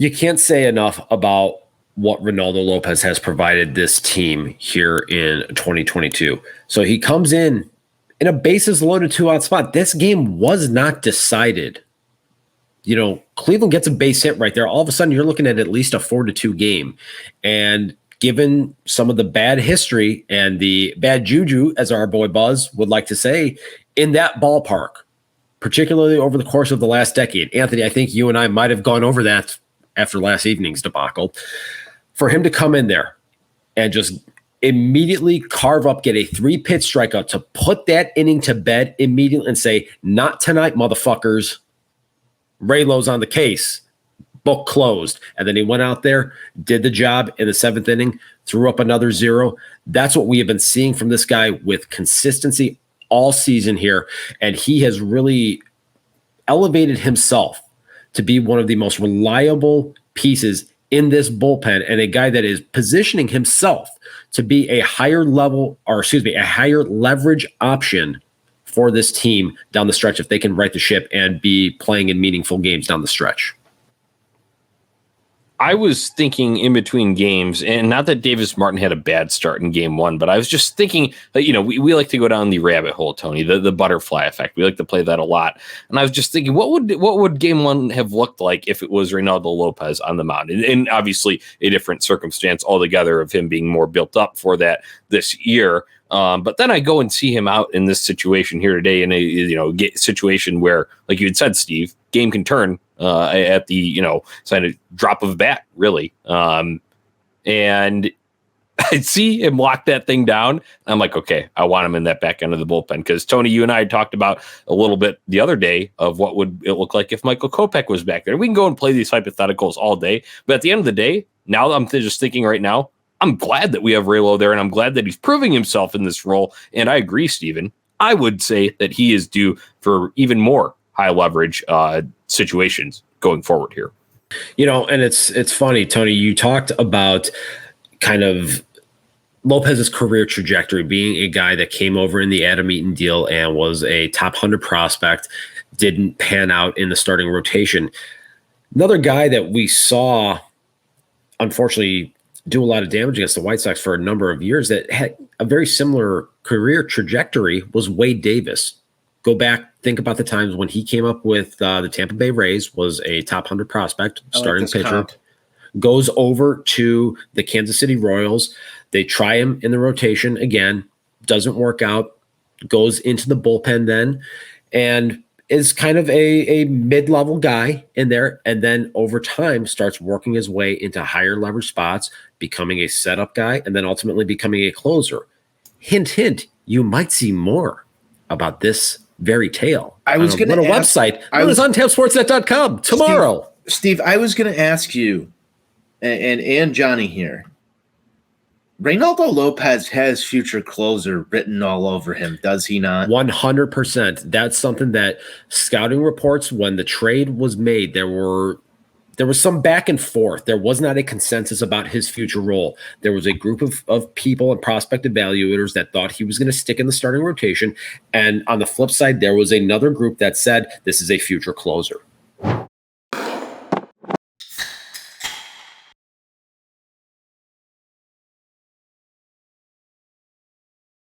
You can't say enough about what Reynaldo Lopez has provided this team here in 2022. So he comes in a bases loaded 2-out spot. This game was not decided. Cleveland gets a base hit right there. All of a sudden, you're looking at least a 4-2 game. And given some of the bad history and the bad juju, as our boy Buzz would like to say, in that ballpark, particularly over the course of the last decade, Anthony, I think you and I might have gone over that after last evening's debacle. For him to come in there and just immediately carve up, get a 3-pitch strikeout to put that inning to bed immediately and say, not tonight, motherfuckers. Raylo's on the case. Book closed. And then he went out there, did the job in the 7th inning, threw up another 0. That's what we have been seeing from this guy with consistency all season here. And he has really elevated himself to be one of the most reliable pieces in this bullpen, and a guy that is positioning himself to be a higher leverage option for this team down the stretch if they can right the ship and be playing in meaningful games down the stretch. I was thinking in between games, and not that Davis Martin had a bad start in game 1, but I was just thinking that, we like to go down the rabbit hole, Tony, the butterfly effect. We like to play that a lot. And I was just thinking, what would game 1 have looked like if it was Reynaldo Lopez on the mound? And obviously a different circumstance altogether of him being more built up for that this year. But then I go and see him out in this situation here today in a situation where, like you had said, Steve, game can turn at the kind of drop of a bat, really. And I see him lock that thing down. I'm like, okay, I want him in that back end of the bullpen, because Tony, you and I talked about a little bit the other day of what would it look like if Michael Kopech was back there. We can go and play these hypotheticals all day, but at the end of the day, now I'm just thinking right now, I'm glad that we have Raylo there, and I'm glad that he's proving himself in this role. And I agree, Steven. I would say that he is due for even more high leverage situations going forward here. And it's funny, Tony, you talked about kind of Lopez's career trajectory, being a guy that came over in the Adam Eaton deal and was a top 100 prospect, didn't pan out in the starting rotation. Another guy that we saw, unfortunately, do a lot of damage against the White Sox for a number of years that had a very similar career trajectory was Wade Davis. Go back, think about the times when he came up with the Tampa Bay Rays, was a top 100 prospect, starting pitcher, goes over to the Kansas City Royals. They try him in the rotation again, doesn't work out, goes into the bullpen then, and is kind of a mid-level guy in there, and then over time starts working his way into higher leverage spots, becoming a setup guy, and then ultimately becoming a closer. Hint, hint, you might see more about this very tale. I was going to website. It was on tampsportsnet.com tomorrow. Steve, I was going to ask you, and Johnny here, Reynaldo Lopez has future closer written all over him, does he not? 100%. That's something that scouting reports, when the trade was made, there was some back and forth. There was not a consensus about his future role. There was a group of people and prospect evaluators that thought he was going to stick in the starting rotation. And on the flip side, there was another group that said this is a future closer.